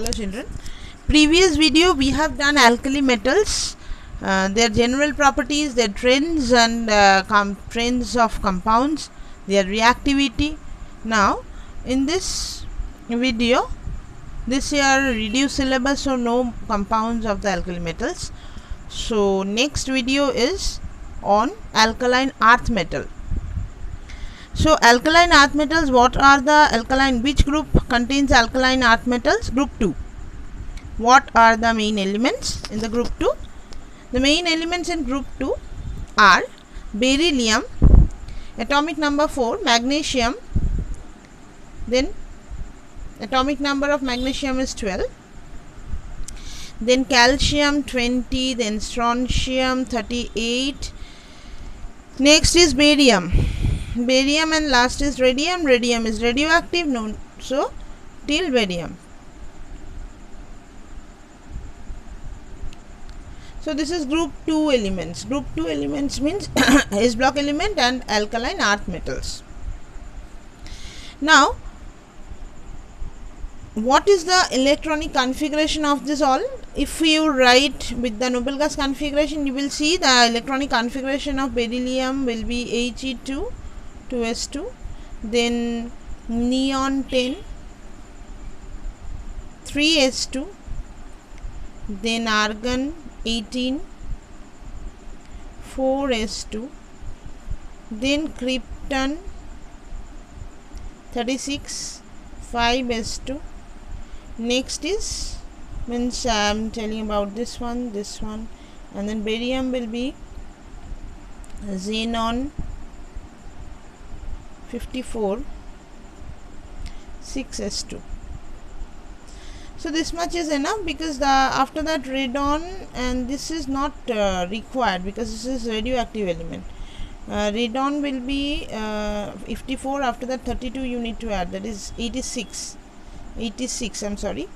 Hello children, previous video we have done alkali metals, their general properties, their trends and trends of compounds, their reactivity. Now in this video, this year reduced syllabus, so no compounds of the alkali metals. So next video is on alkaline earth metal. So alkaline earth metals, what are the alkaline, which group contains alkaline earth metals? Group 2. What are the main elements in the group 2? The main elements in group 2 are beryllium, atomic number 4, magnesium, then atomic number of magnesium is 12, then calcium 20, then strontium 38, next is barium, and last is radium. Radium is radioactive, known so till barium. So this is group 2 elements. Group 2 elements means S block element and alkaline earth metals. Now what is the electronic configuration of this all? If you write with the noble gas configuration, you will see the electronic configuration of beryllium will be He2, 2s2, then neon 10, 3s2, then argon 18, 4s2, then krypton 36, 5s2. Next is, means I am telling about this one, and then barium will be xenon 54, 6s2. So this much is enough, because the after that radon, and this is not required because this is radioactive element. Radon will be 54, after that 32 you need to add, that is 86, I'm sorry,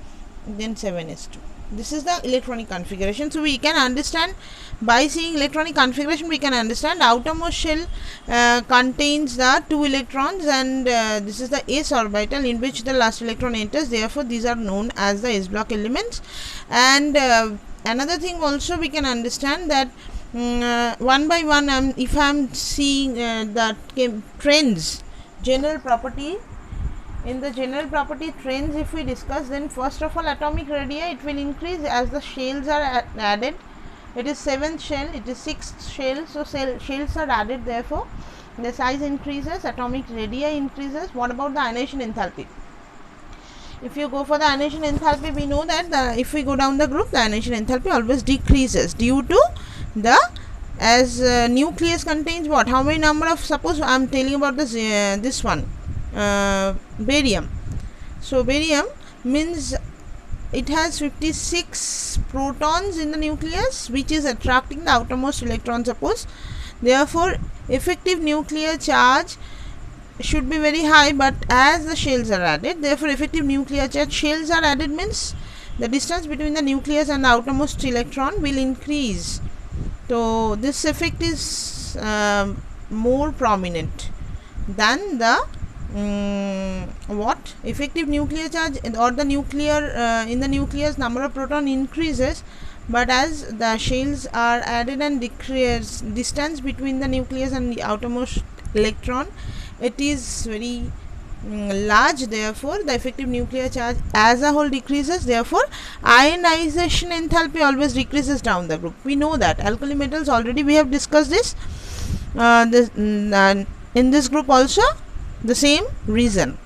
then 7s2. This is the electronic configuration. So we can understand, by seeing electronic configuration we can understand outermost shell contains the 2 electrons, and this is the s orbital in which the last electron enters. Therefore these are known as the s block elements. And another thing also we can understand that one by one, if I am seeing that trends, general property, in the general property trends if we discuss, then first of all atomic radii, it will increase as the shells are added. It is 7th shell, it is 6th shell, so shells are added, therefore the size increases, atomic radii increases. What about the ionization enthalpy? If you go for the ionization enthalpy, we know that if we go down the group, the ionization enthalpy always decreases due to the, as nucleus contains what, how many number of, suppose I am telling about this this one, barium. So barium means it has 56 protons in the nucleus, which is attracting the outermost electron, suppose. Therefore effective nuclear charge should be very high, but as the shells are added, therefore effective nuclear charge, shells are added means the distance between the nucleus and the outermost electron will increase. So this effect is more prominent than the what, effective nuclear charge, or the nuclear in the nucleus number of proton increases, but as the shells are added and decrease distance between the nucleus and the outermost electron, it is very large. Therefore the effective nuclear charge as a whole decreases. Therefore ionization enthalpy always decreases down the group. We know that alkali metals, already we have discussed this. In this group also the same reason.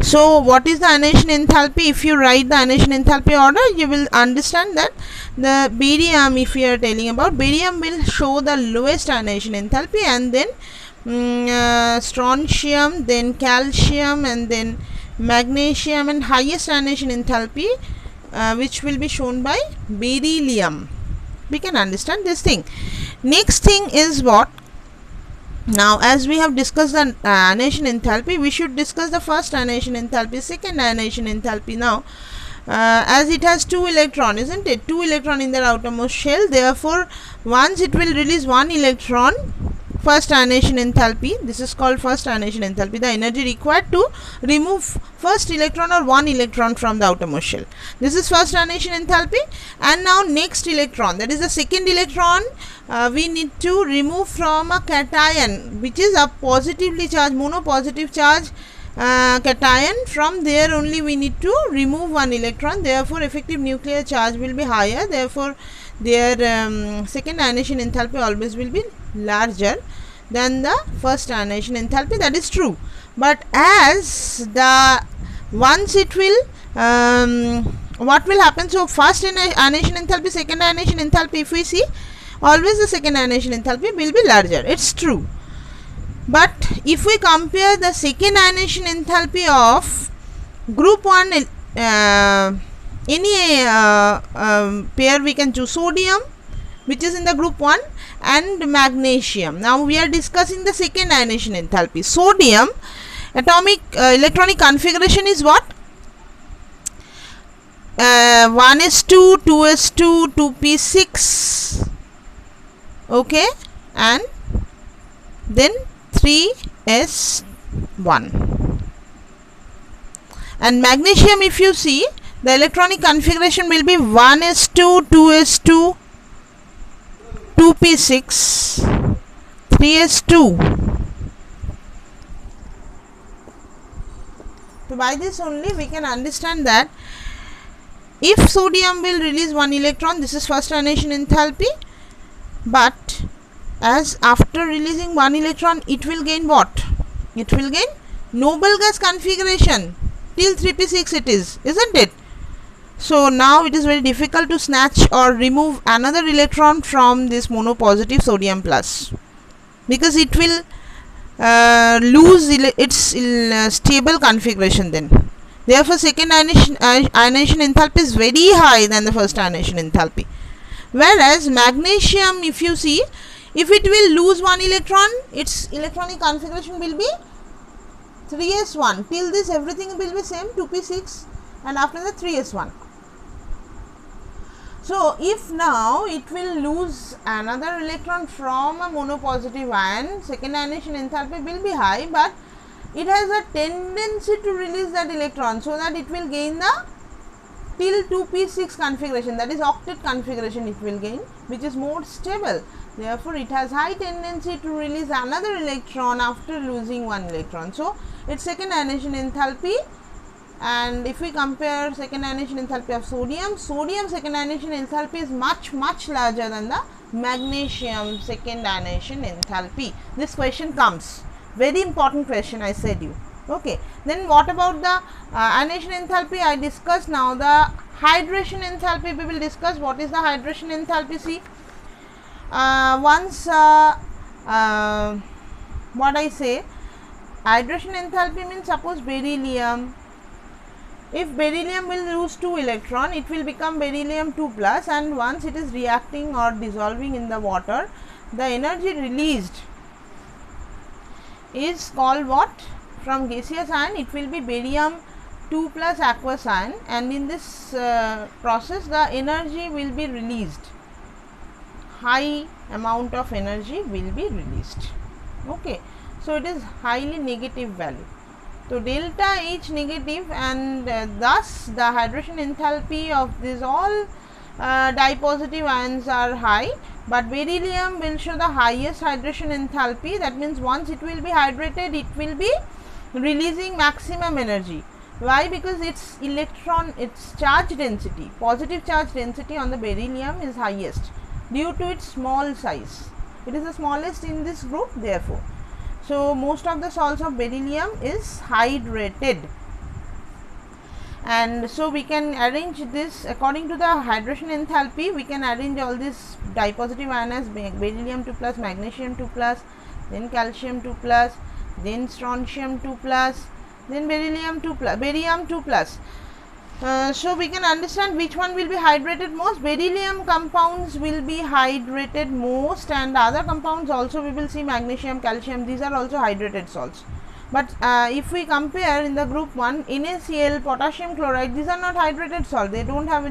So what is the ionization enthalpy? If you write the ionization enthalpy order, you will understand that the barium, if you are telling about barium, will show the lowest ionization enthalpy, and then strontium, then calcium, and then magnesium, and highest ionization enthalpy which will be shown by beryllium. We can understand this thing. Next thing is what? Now as we have discussed the ionization enthalpy, we should discuss the first ionization enthalpy, second ionization enthalpy. Now as it has 2 electron, isn't it, 2 electron in the outermost shell, therefore once it will release 1 electron first ionization enthalpy. This is called first ionization enthalpy, the energy required to remove first electron or one electron from the outermost shell. This is first ionization enthalpy. And now next electron, that is the second electron, we need to remove from a cation, which is a positively charged, monopositive charge cation. From there only we need to remove one electron, therefore effective nuclear charge will be higher, therefore their second ionization enthalpy always will be larger than the first ionization enthalpy. That is true, but as the once it will what will happen, so first ionization enthalpy, second ionization enthalpy, if we see, always the second ionization enthalpy will be larger, it's true. But if we compare the second ionization enthalpy of group 1, any pair we can choose, sodium, which is in the group 1, and magnesium. Now we are discussing the second ionization enthalpy. Sodium atomic electronic configuration is what? 1s2, 2s2, 2p6, okay, and then 3s1. And magnesium, if you see, the electronic configuration will be 1s2, 2s2, 2p6, 3s2. So by this only we can understand that if sodium will release one electron, this is first ionization enthalpy, but as after releasing one electron it will gain what? It will gain noble gas configuration till 3p6 it is, isn't it? So now it is very difficult to snatch or remove another electron from this monopositive sodium plus, because it will lose its stable configuration then. Therefore second ionization enthalpy is very high than the first ionization enthalpy. Whereas magnesium, if you see, if it will lose one electron, its electronic configuration will be 3s1. Till this everything will be same, 2p6, and after that 3s1. So if now it will lose another electron from a monopositive ion, second ionization enthalpy will be high, but it has a tendency to release that electron, so that it will gain the till 2p6 configuration, that is octet configuration it will gain, which is more stable. Therefore it has high tendency to release another electron after losing one electron. So its second ionization enthalpy, and if we compare second ionization enthalpy of sodium, second ionization enthalpy is much larger than the magnesium second ionization enthalpy. This question comes, very important question, I said you. Okay, then what about the ionization enthalpy? I discussed. Now the hydration enthalpy we will discuss. What is the hydration enthalpy? See, what I say, hydration enthalpy means, suppose beryllium, if beryllium will lose 2 electron, it will become beryllium 2 plus, and once it is reacting or dissolving in the water, the energy released is called what? From gaseous ion it will be barium 2 plus aqueous ion, and in this process the energy will be released, high amount of energy will be released. Okay, so it is highly negative value. So delta H negative, and thus the hydration enthalpy of these all dipositive ions are high, but beryllium will show the highest hydration enthalpy. That means once it will be hydrated, it will be releasing maximum energy. Why? Because its charge density, positive charge density on the beryllium is highest due to its small size. It is the smallest in this group, therefore. So most of the salts of beryllium is hydrated, and so we can arrange this according to the hydration enthalpy. We can arrange all this dipositive ion as beryllium 2 plus, magnesium 2 plus, then calcium 2 plus, then strontium 2 plus, then beryllium 2 plus, barium 2 plus. So we can understand which one will be hydrated most. Beryllium compounds will be hydrated most, and other compounds also we will see, magnesium, calcium, these are also hydrated salts. But if we compare in the group 1, NaCl, potassium chloride, these are not hydrated salt, they don't have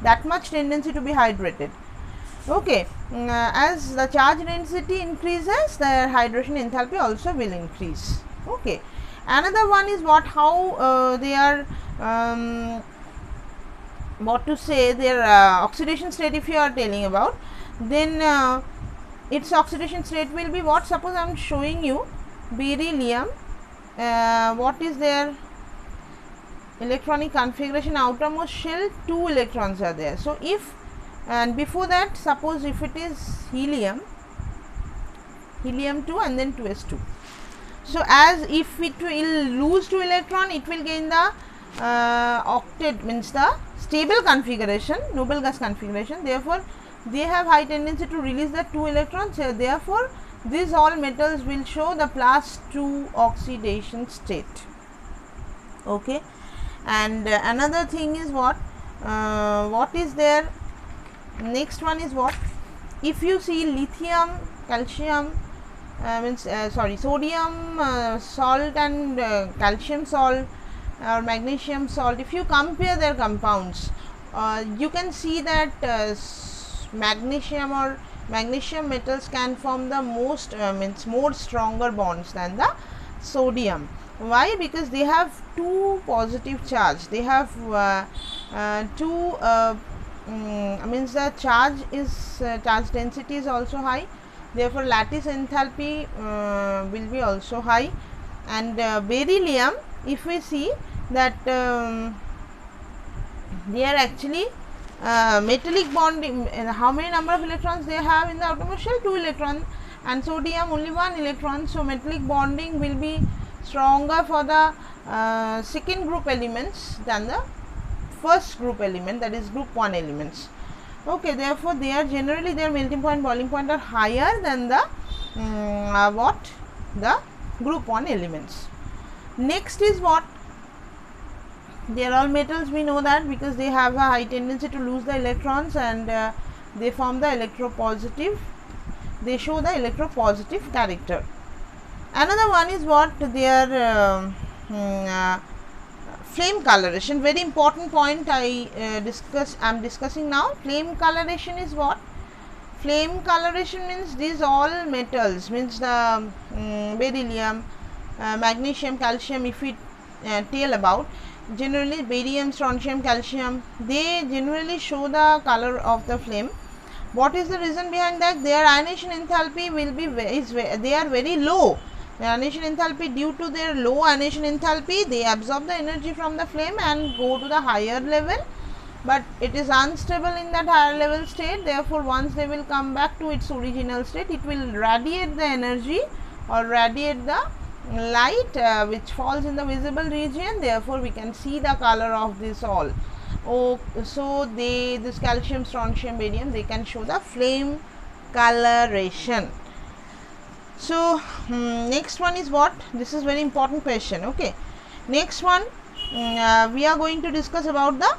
that much tendency to be hydrated. Okay, as the charge density increases, the hydration enthalpy also will increase. Okay, another one is what, how they are what to say, their oxidation state. If you are telling about, then its oxidation state will be what? Suppose I am showing you beryllium, what is their electronic configuration? Outermost shell, 2 electrons are there. So if, and before that, suppose if it is helium 2 and then 2s2. So as if it will lose 2 electron, it will gain the octet, means the stable configuration, noble gas configuration. Therefore they have high tendency to release the 2 electrons. Therefore these all metals will show the +2 oxidation state. Okay, and another thing is what is there? Next one is what? If you see lithium, calcium, sodium salt and calcium salt or magnesium salt, if you compare their compounds, you can see that magnesium or magnesium metals can form the most more stronger bonds than the sodium. Why? Because they have 2 positive charge, they have 2 means the charge is charge density is also high, therefore lattice enthalpy will be also high. And beryllium, if we see that they are actually metallic bonding, how many number of electrons they have in the outermost shell? 2 electrons, and sodium only 1 electron. So metallic bonding will be stronger for the second group elements than the first group element, that is group 1 elements. Okay, therefore they are generally, their melting point, boiling point are higher than the the group 1 elements. Next is what? They are all metals, we know that, because they have a high tendency to lose the electrons, and they form the electropositive, they show the electropositive character. Another one is what? Their flame coloration, very important point I am discussing now. Flame coloration is what? Flame coloration means these all metals, means the beryllium, magnesium, calcium, if we tell about, generally barium, strontium, calcium, they generally show the color of the flame. What is the reason behind that? Their ionization enthalpy will be they are very low. The ionization enthalpy, due to their low ionization enthalpy, they absorb the energy from the flame and go to the higher level, but it is unstable in that higher level state. Therefore once they will come back to its original state, it will radiate the energy or radiate the light which falls in the visible region. Therefore we can see the color of this all. So this calcium, strontium, barium, they can show the flame coloration. So next one is what? This is very important question. Okay, next one we are going to discuss about the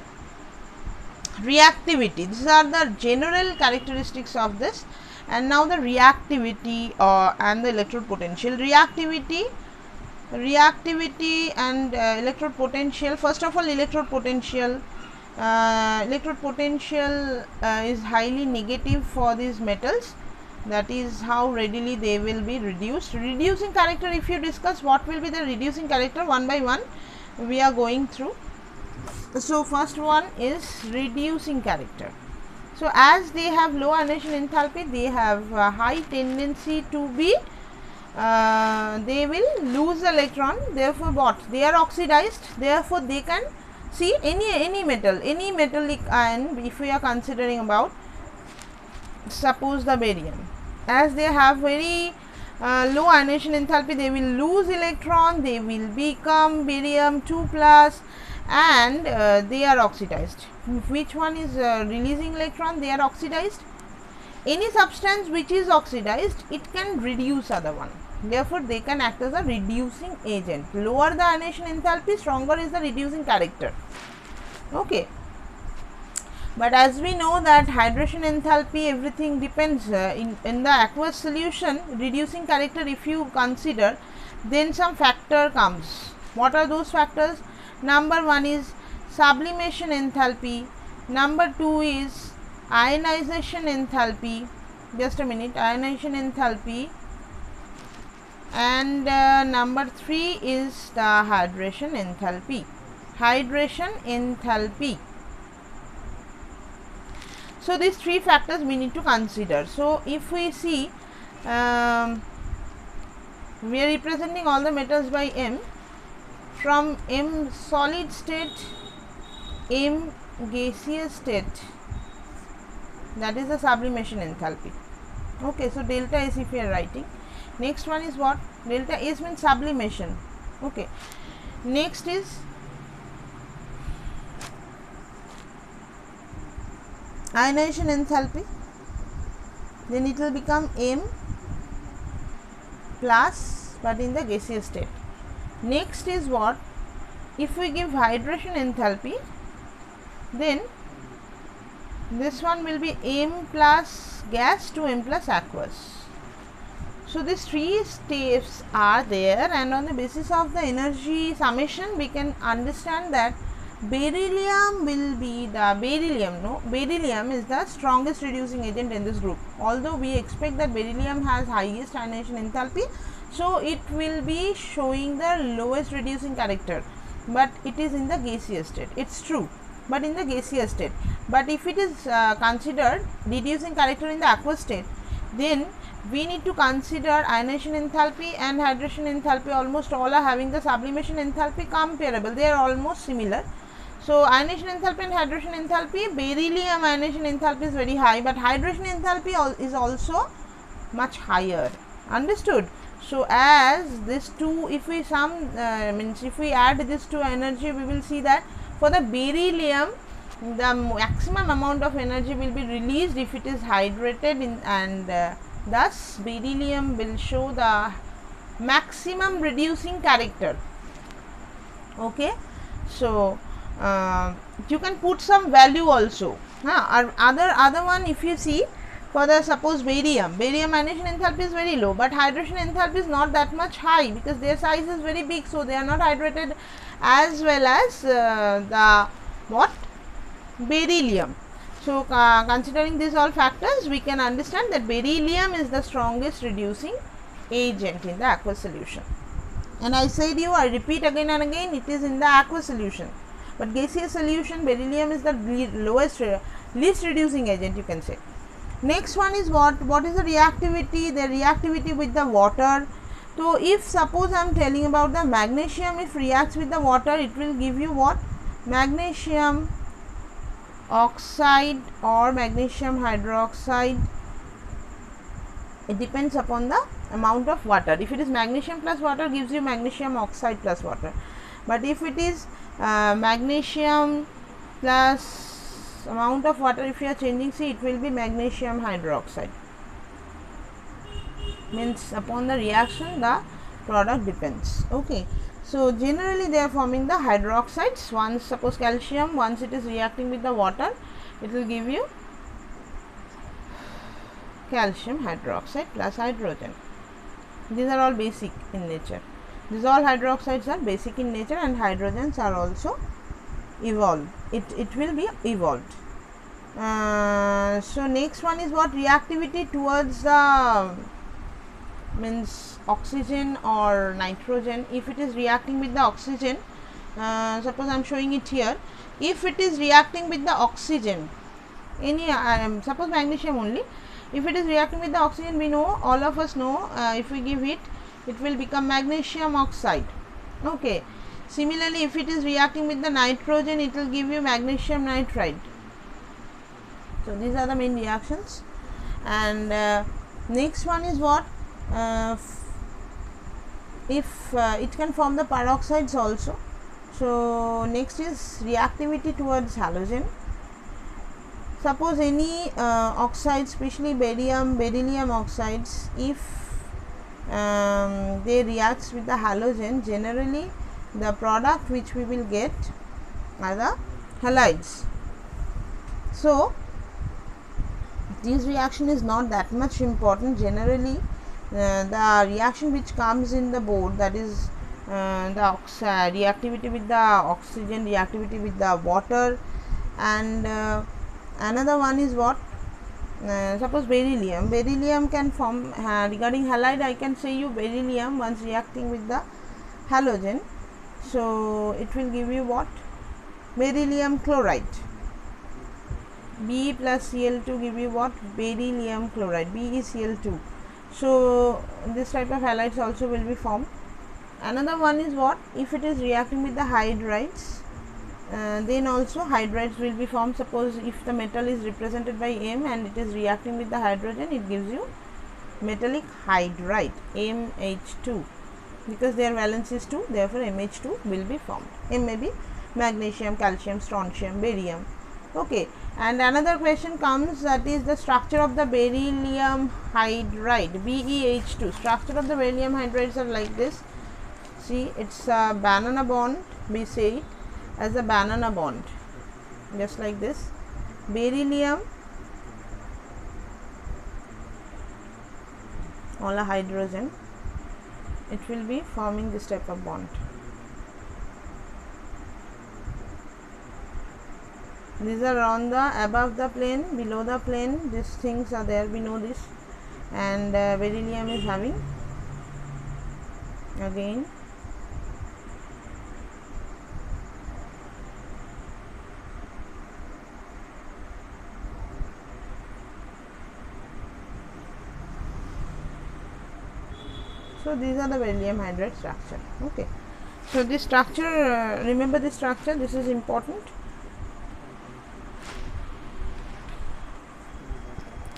reactivity. These are the general characteristics of this, and now the reactivity and the electrode potential. Reactivity and electrode potential. First of all, electrode potential. Electrode potential is highly negative for these metals. That is how readily they will be reduced. Reducing character, if you discuss what will be the reducing character, one by one we are going through. So first one is reducing character. So as they have low ionization enthalpy, they have a high tendency to be they will lose the electron. Therefore what? They are oxidized. Therefore they can see any metal, any metallic ion, if we are considering about, suppose the barium, as they have very low ionization enthalpy, they will lose electron, they will become barium 2 plus, and they are oxidized. Which one is releasing electron? They are oxidized. Any substance which is oxidized, it can reduce other one. Therefore they can act as a reducing agent. Lower the ionization enthalpy, stronger is the reducing character. Okay, but as we know that hydration enthalpy, everything depends in the aqueous solution. Reducing character, if you consider, then some factor comes. What are those factors? Number one is sublimation enthalpy, number two is ionization enthalpy, just a minute, ionization enthalpy, and number 3 is the hydration enthalpy. Hydration enthalpy. So these 3 factors we need to consider. So if we see, we are representing all the metals by M, from M solid state, M gaseous state, that is the sublimation enthalpy. Okay, so delta S if you are writing. Next one is what? Delta S means sublimation. Okay, next is ionization enthalpy, then it will become M plus, but in the gaseous state. Next is what? If we give hydration enthalpy, then this one will be M plus gas to M plus aqueous. So these 3 steps are there, and on the basis of the energy summation we can understand that beryllium will be the beryllium is the strongest reducing agent in this group. Although we expect that beryllium has highest ionization enthalpy, so it will be showing the lowest reducing character, but it is in the gaseous state. It's true, but in the gaseous state. But if it is considered reducing character in the aqueous state, then we need to consider ionization enthalpy and hydration enthalpy. Almost all are having the sublimation enthalpy comparable, they are almost similar. So ionization enthalpy and hydration enthalpy, beryllium ionization enthalpy is very high, but hydration enthalpy is also much higher. Understood? So as this two, if we if we add this to energy, we will see that for the beryllium the maximum amount of energy will be released if it is hydrated in, and thus beryllium will show the maximum reducing character. Okay, so you can put some value also. Other one, if you see, for the suppose barium ionization enthalpy is very low, but hydration enthalpy is not that much high because their size is very big, so they are not hydrated as well as the what beryllium. So considering these all factors, we can understand that beryllium is the strongest reducing agent in the aqueous solution. And I said you, I repeat again and again, it is in the aqueous solution, but gaseous solution beryllium is the least reducing agent, you can say. Next one is what is the reactivity? The reactivity with the water. So if suppose I am telling about the magnesium, if reacts with the water, it will give you what? Magnesium oxide or magnesium hydroxide. It depends upon the amount of water. If it is magnesium plus water, gives you magnesium oxide plus water, but if it is magnesium plus amount of water, if you are changing, see, it will be magnesium hydroxide. Means upon the reaction the product depends. Okay, so generally they are forming the hydroxides. Once suppose calcium, once it is reacting with the water, it will give you calcium hydroxide plus hydrogen. These are all basic in nature. These all hydroxides are basic in nature, and hydrogens are also evolved. It will be evolved. So next one is what? Reactivity towards the means oxygen or nitrogen. If it is reacting with the oxygen, suppose I am showing it here. If it is reacting with the oxygen, any suppose magnesium only, if it is reacting with the oxygen, we know, all of us know, if we give it, it will become magnesium oxide. Okay, similarly if it is reacting with the nitrogen, it will give you magnesium nitride. So these are the main reactions. And next one is what? If it can form the peroxides also. So next is reactivity towards halogen. Suppose any oxide, especially beryllium oxides, if they react with the halogen, generally the product which we will get are the halides. So this reaction is not that much important. Generally the reaction which comes in the board, that is the reactivity with the oxygen, reactivity with the water, and another one is what, suppose beryllium. Beryllium can form, regarding halide I can say you beryllium once reacting with the halogen, so it will give you what, beryllium chloride. Be plus Cl2 give you what, beryllium chloride, BeCl2. So this type of halides also will be formed. Another one is what, if it is reacting with the hydrides, then also hydrides will be formed. Suppose if the metal is represented by M and it is reacting with the hydrogen, it gives you metallic hydride, MH2, because their valence is 2, therefore MH2 will be formed. M may be magnesium, calcium, strontium, barium. Okay, and another question comes, that is the structure of the beryllium hydride, BeH2. Structure of the beryllium hydrides are like this. See, it's a banana bond, we say it as a banana bond, just like this. Beryllium, all a hydrogen, it will be forming this type of bond. These are on the above the plane, below the plane, these things are there, we know this. And beryllium is having again so these are the beryllium hydride structure. Okay, so this structure, remember this structure, this is important.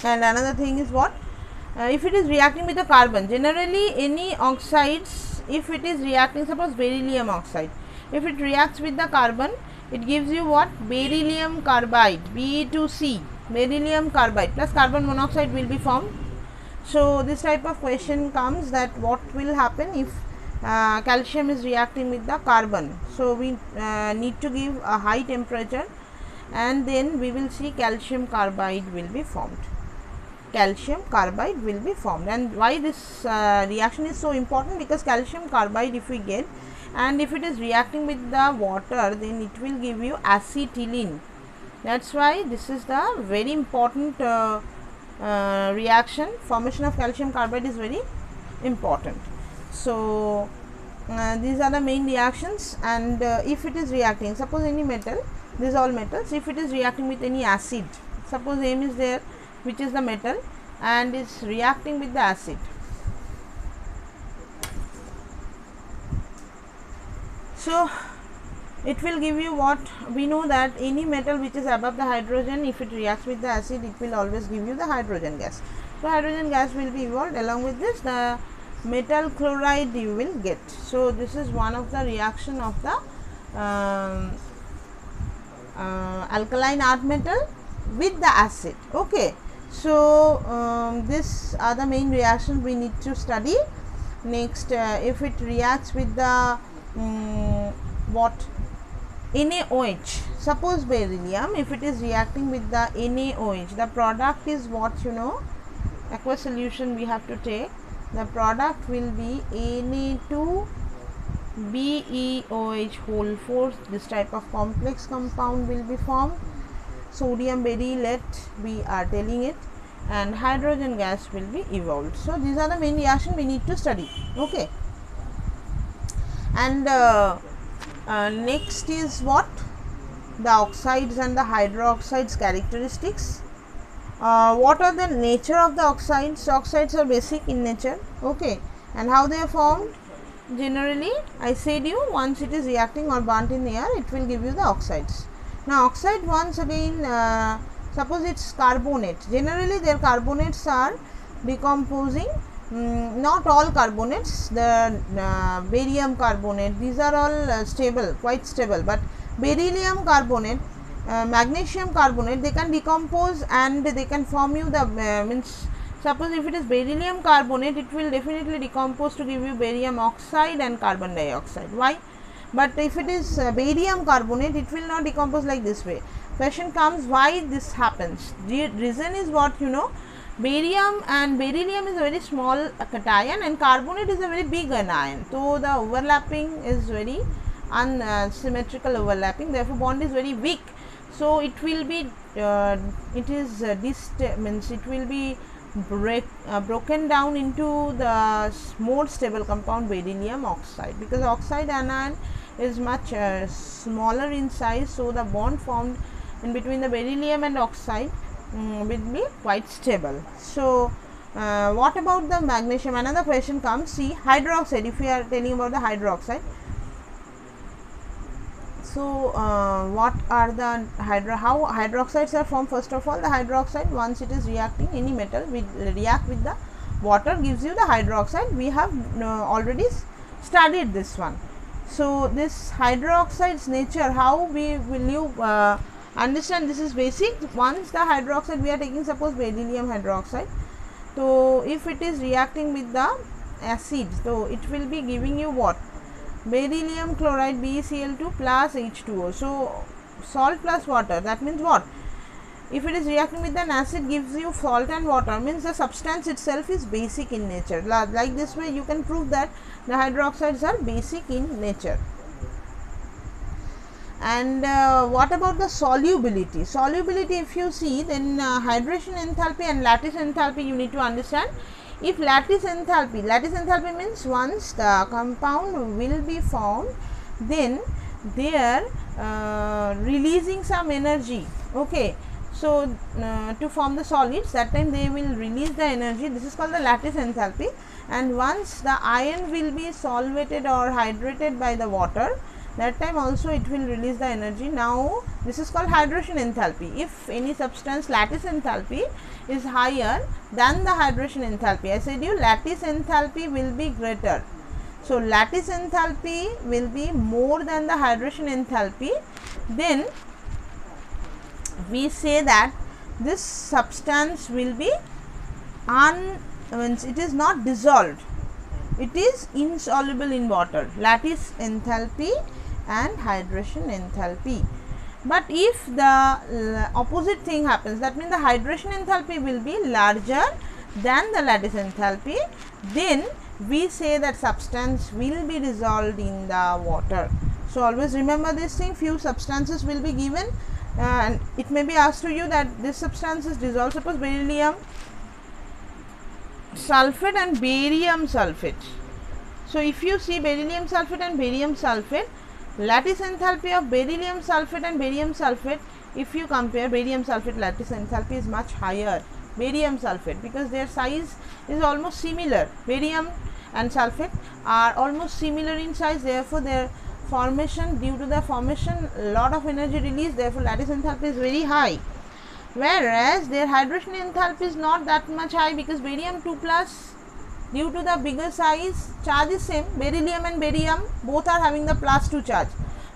And another thing is what, if it is reacting with the carbon, generally any oxides, if it is reacting, suppose beryllium oxide, if it reacts with the carbon, it gives you what, beryllium carbide, Be2C, beryllium carbide plus carbon monoxide will be formed. So this type of question comes, that what will happen if calcium is reacting with the carbon. So we need to give a high temperature, and then we will see calcium carbide will be formed. Calcium carbide will be formed. And why this reaction is so important, because calcium carbide if we get, and if it is reacting with the water, then it will give you acetylene. That's why this is the very important reaction. Formation of calcium carbide is very important. So these are the main reactions. And if it is reacting, suppose any metal, these all metals, if it is reacting with any acid, suppose M is there, which is the metal, and is reacting with the acid, so it will give you what, we know that any metal which is above the hydrogen, if it reacts with the acid, it will always give you the hydrogen gas. So hydrogen gas will be evolved, along with this the metal chloride you will get. So this is one of the reaction of the alkaline earth metal with the acid. Okay, so these are the main reactions we need to study. Next, if it reacts with the what, NaOH, suppose beryllium, if it is reacting with the NaOH, the product is what, you know, aqueous solution we have to take, the product will be Na2BeOH whole 4. This type of complex compound will be formed. Sodium berylate, we are telling it, and hydrogen gas will be evolved. So these are the main reaction we need to study. Okay, and next is what, the oxides and the hydroxides characteristics. What are the nature of the oxides? Oxides are basic in nature. Okay, and how they are formed? Generally I said you, once it is reacting or burnt in the air, it will give you the oxides. Now oxide, once again, suppose it's carbonate, generally their carbonates are decomposing, not all carbonates, the barium carbonate, these are all stable, quite stable, but beryllium carbonate, magnesium carbonate, they can decompose and they can form you the means, suppose if it is beryllium carbonate, it will definitely decompose to give you barium oxide and carbon dioxide. Why? But if it is barium carbonate, it will not decompose like this way. Question comes, why this happens? The reason is what, you know, barium and beryllium is a very small cation and carbonate is a very big anion, so the overlapping is very unsymmetrical overlapping, therefore bond is very weak. so it will be means it will be broken down into the more stable compound beryllium oxide, because oxide anion is much smaller in size, so the bond formed in between the beryllium and oxide will be quite stable. So what about the magnesium? Another question comes. See, hydroxide, if we are telling about the hydroxide, so what are the how hydroxides are formed? First of all, the hydroxide, once it is reacting, any metal will react with the water, gives you the hydroxide. We have already studied this one. So this hydroxide's nature, how will you understand? This is basic. Once the hydroxide, we are taking suppose beryllium hydroxide, so if it is reacting with the acid, so it will be giving you what? Beryllium chloride BeCl2 plus H2O. So salt plus water, that means what? If it is reacting with an acid, gives you salt and water, means the substance itself is basic in nature. Like this way you can prove that the hydroxides are basic in nature. And what about the solubility? Solubility, if you see, then hydration enthalpy and lattice enthalpy you need to understand. If lattice enthalpy means once the compound will be formed, then they are releasing some energy. Okay, so to form the solids, that time they will release the energy. This is called the lattice enthalpy. And once the ion will be solvated or hydrated by the water, that time also it will release the energy. Now this is called hydration enthalpy. If any substance lattice enthalpy is higher than the hydration enthalpy, I said you lattice enthalpy will be greater. So lattice enthalpy will be more than the hydration enthalpy, then we say that this substance will be it is not dissolved, it is insoluble in water. Lattice enthalpy and hydration enthalpy. But if the opposite thing happens, that means the hydration enthalpy will be larger than the lattice enthalpy, then we say that substance will be dissolved in the water. So always remember this thing. Few substances will be given and it may be asked to you that this substance is dissolved. Suppose beryllium sulfate and barium sulfate. So if you see beryllium sulfate and barium sulfate, lattice enthalpy of beryllium sulfate and barium sulfate, if you compare barium sulfate, lattice enthalpy is much higher. Barium sulfate, because their size is almost similar. Barium and sulfate are almost similar in size, therefore their formation, due to the formation, lot of energy released, therefore lattice enthalpy is very high. Whereas their hydration enthalpy is not that much high, because barium 2 plus, due to the bigger size, charge is same. Beryllium and barium both are having the plus 2 charge,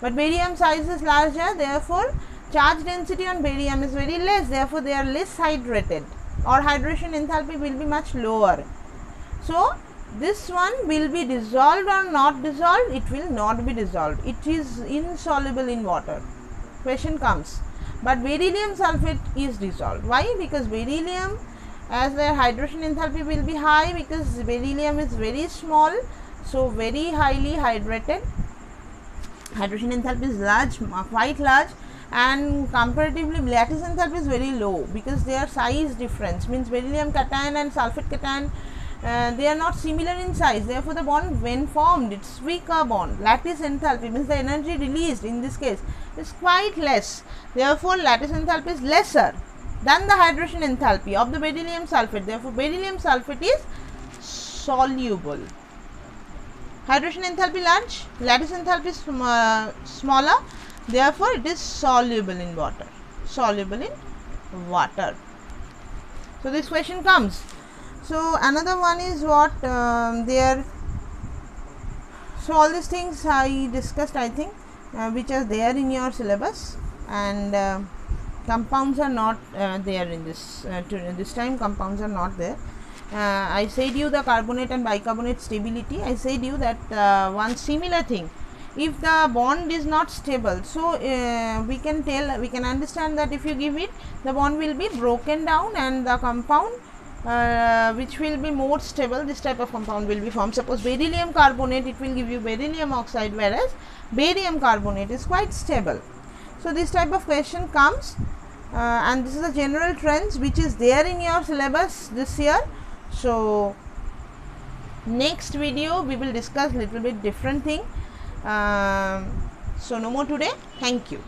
but barium size is larger, therefore charge density on barium is very less, therefore they are less hydrated, or hydration enthalpy will be much lower. So this one will be dissolved or not dissolved? It will not be dissolved, it is insoluble in water. Question comes, but beryllium sulfate is dissolved. Why? Because beryllium, as their hydration enthalpy will be high, because beryllium is very small, so very highly hydrated. Hydration enthalpy is large, quite large, and comparatively lattice enthalpy is very low, because their size difference, means beryllium cation and sulfate cation, they are not similar in size, therefore the bond when formed, it's weaker bond. Lattice enthalpy means the energy released in this case is quite less, therefore lattice enthalpy is lesser than the hydration enthalpy of the beryllium sulfate, therefore beryllium sulfate is soluble. Hydration enthalpy large, lattice enthalpy is smaller, therefore it is soluble in water. Soluble in water. So this question comes. So another one is what so all these things I discussed, I think, which are there in your syllabus, and compounds are not there in this this time. Compounds are not there. I said you the carbonate and bicarbonate stability. I said you that one similar thing, if the bond is not stable, so we can understand that if you give it, the bond will be broken down and the compound which will be more stable, this type of compound will be formed. Suppose beryllium carbonate, it will give you beryllium oxide, whereas barium carbonate is quite stable. So this type of question comes, and this is the general trends which is there in your syllabus this year. So next video we will discuss little bit different thing. So no more today. Thank you.